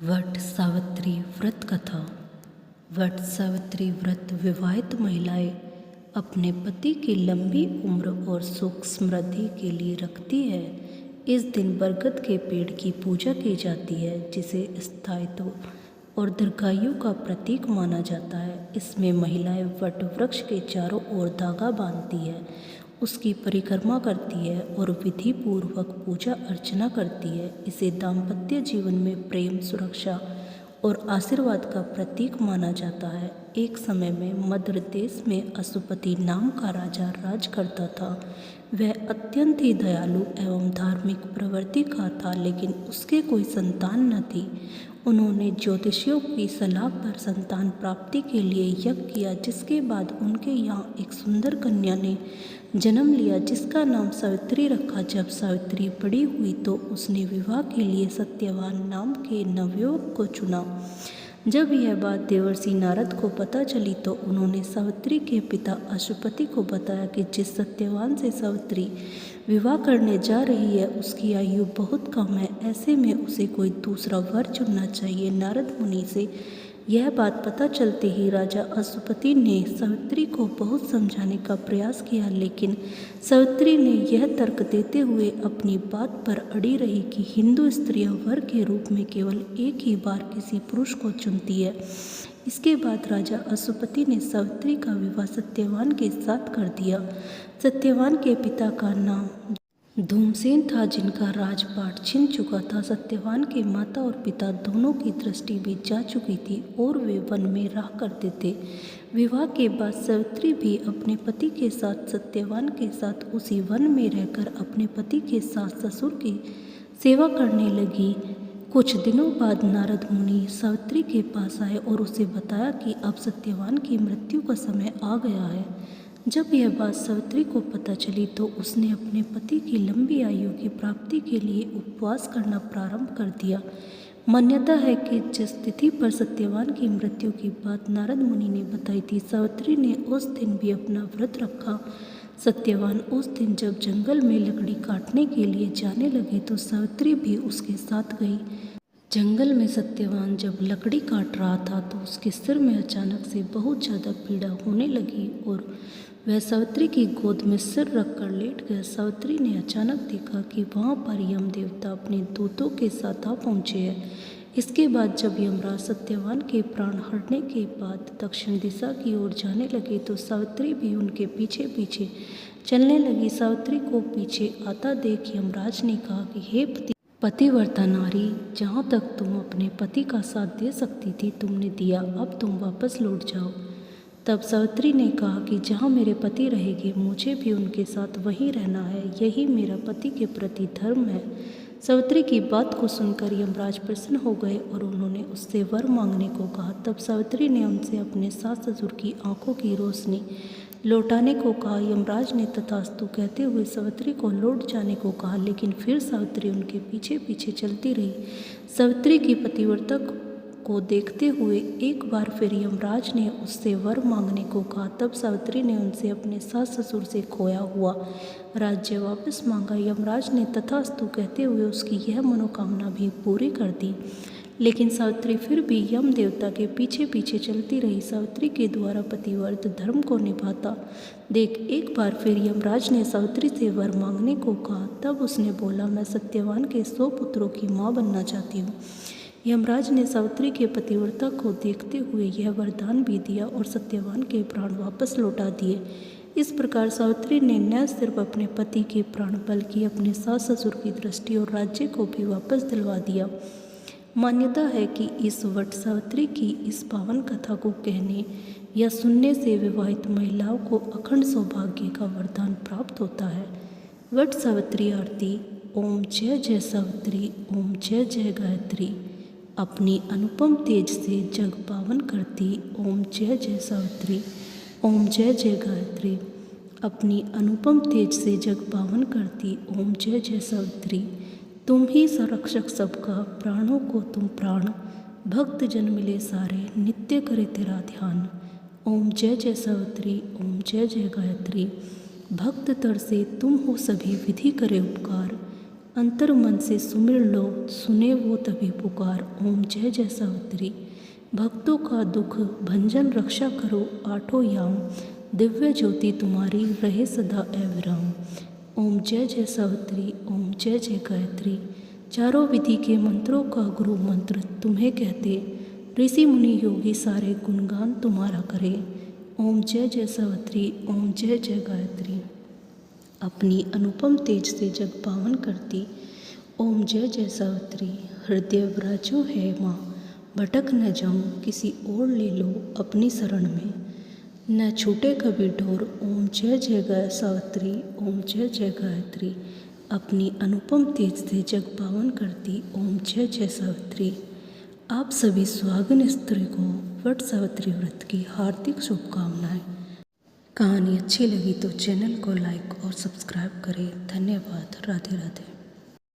वट सावित्री व्रत कथा। वट सावित्री व्रत विवाहित महिलाएं अपने पति की लंबी उम्र और सुख समृद्धि के लिए रखती है। इस दिन बरगद के पेड़ की पूजा की जाती है, जिसे स्थायित्व और दीर्घायु का प्रतीक माना जाता है। इसमें महिलाएं वट वृक्ष के चारों ओर धागा बांधती है, उसकी परिक्रमा करती है और विधि पूर्वक पूजा अर्चना करती है। इसे दाम्पत्य जीवन में प्रेम, सुरक्षा और आशीर्वाद का प्रतीक माना जाता है। एक समय में मद्र देश में अशुपति नाम का राजा राज करता था। वह अत्यंत ही दयालु एवं धार्मिक प्रवृत्ति का था, लेकिन उसके कोई संतान न थी। उन्होंने ज्योतिषियों की सलाह पर संतान प्राप्ति के लिए यज्ञ किया, जिसके बाद उनके यहाँ एक सुंदर कन्या ने जन्म लिया, जिसका नाम सावित्री रखा। जब सावित्री बड़ी हुई तो उसने विवाह के लिए सत्यवान नाम के नवयुवक को चुना। जब यह बात देवर्षि नारद को पता चली तो उन्होंने सावित्री के पिता अशुपति को बताया कि जिस सत्यवान से सावित्री विवाह करने जा रही है उसकी आयु बहुत कम है, ऐसे में उसे कोई दूसरा वर चुनना चाहिए। नारद मुनि से यह बात पता चलते ही राजा अशुपति ने सावित्री को बहुत समझाने का प्रयास किया, लेकिन सावित्री ने यह तर्क देते हुए अपनी बात पर अड़ी रही कि हिंदू स्त्रियां वर के रूप में केवल एक ही बार किसी पुरुष को चुनती है। इसके बाद राजा अशुपति ने सावित्री का विवाह सत्यवान के साथ कर दिया। सत्यवान के पिता का नाम धूमसेन था, जिनका राजपाट छिन चुका था। सत्यवान के माता और पिता दोनों की दृष्टि भी जा चुकी थी और वे वन में रहा करते थे। विवाह के बाद सावित्री भी अपने पति के साथ सत्यवान के साथ उसी वन में रहकर अपने पति के सास ससुर की सेवा करने लगी। कुछ दिनों बाद नारद मुनि सावित्री के पास आए और उसे बताया कि अब सत्यवान की मृत्यु का समय आ गया है। जब यह बात सावित्री को पता चली तो उसने अपने पति की लंबी आयु की प्राप्ति के लिए उपवास करना प्रारंभ कर दिया। मान्यता है कि जिस तिथि पर सत्यवान की मृत्यु की बात नारद मुनि ने बताई थी, सावित्री ने उस दिन भी अपना व्रत रखा। सत्यवान उस दिन जब जंगल में लकड़ी काटने के लिए जाने लगे तो सावित्री भी उसके साथ गई। जंगल में सत्यवान जब लकड़ी काट रहा था तो उसके सिर में अचानक से बहुत ज़्यादा पीड़ा होने लगी और वह सावित्री की गोद में सिर रखकर लेट गया। सावित्री ने अचानक देखा कि वहाँ पर यम देवता अपने दूतों के साथ आ पहुँचे हैं। इसके बाद जब यमराज सत्यवान के प्राण हरने के बाद दक्षिण दिशा की ओर जाने लगे तो सावित्री भी उनके पीछे पीछे चलने लगी। सावित्री को पीछे आता देख यमराज ने कहा कि हे पतिव्रता नारी, जहाँ तक तुम अपने पति का साथ दे सकती थी तुमने दिया, अब तुम वापस लौट जाओ। तब सावित्री ने कहा कि जहाँ मेरे पति रहेंगे मुझे भी उनके साथ वहीं रहना है, यही मेरा पति के प्रति धर्म है। सावित्री की बात को सुनकर यमराज प्रसन्न हो गए और उन्होंने उससे वर मांगने को कहा। तब सावित्री ने उनसे अपने सास ससुर की आंखों की रोशनी लौटाने को कहा। यमराज ने तथास्तु कहते हुए सावित्री को लौट जाने को कहा, लेकिन फिर सावित्री उनके पीछे पीछे चलती रही। सावित्री की पतिव्रता को देखते हुए एक बार फिर यमराज ने उससे वर मांगने को कहा। तब सावित्री ने उनसे अपने सास ससुर से खोया हुआ राज्य वापस मांगा। यमराज ने तथास्तु कहते हुए उसकी यह मनोकामना भी पूरी कर दी, लेकिन सावित्री फिर भी यम देवता के पीछे पीछे चलती रही। सावित्री के द्वारा पतिव्रत धर्म को निभाता देख एक बार फिर यमराज ने सावित्री से वर मांगने को कहा। तब उसने बोला, मैं सत्यवान के 100 पुत्रों की माँ बनना चाहती हूँ। यमराज ने सावित्री के पतिव्रता को देखते हुए यह वरदान भी दिया और सत्यवान के प्राण वापस लौटा दिए। इस प्रकार सावित्री ने न सिर्फ अपने पति के प्राण बल्कि अपने सास ससुर की दृष्टि और राज्य को भी वापस दिलवा दिया। मान्यता है कि इस वट सावित्री की इस पावन कथा को कहने या सुनने से विवाहित महिलाओं को अखंड सौभाग्य का वरदान प्राप्त होता है। वट सावित्री आरती। ओम जय जय सावित्री, ओम जय जय गायत्री, अपनी अनुपम तेज से जग पावन करती। ओम जय जय सावित्री, ओम जय जय गायत्री, अपनी अनुपम तेज से जग पावन करती। ओम जय जय सावित्री, तुम ही संरक्षक सबका, प्राणों को तुम प्राण, भक्त जन मिले सारे, नित्य करे तेरा ध्यान। ओम जय जय सावित्री, ओम जय जय गायत्री, भक्त तरसे तुम हो सभी, विधि करे उपकार। अंतर मन से सुमिर लो, सुने वो तभी पुकार। ओम जय जय सावित्री। भक्तों का दुख भंजन रक्षा करो आठों याम, दिव्य ज्योति तुम्हारी रहे सदा अविराम। ओम जय जय सावित्री, ओम जय जय गायत्री। चारों विधि के मंत्रों का गुरु मंत्र तुम्हें कहते, ऋषि मुनि योगी सारे गुणगान तुम्हारा करे। ओम जय जय सावित्री, ओम जय जय गायत्री। अपनी अनुपम तेज से जग पावन करती, ओम जय जय सावित्री। हृदय विराजो है माँ, भटक न जाऊँ, किसी और ले लो अपनी शरण में, न छूटे कभी डोर। ओम जय जय गाय सावित्री, ओम जय जय गायत्री। अपनी अनुपम तेज से जग पावन करती, ओम जय जय सावित्री। आप सभी सुहागिन स्त्री को वट सावित्री व्रत की हार्दिक शुभकामनाएं। कहानी अच्छी लगी तो चैनल को लाइक और सब्सक्राइब करें। धन्यवाद। राधे राधे।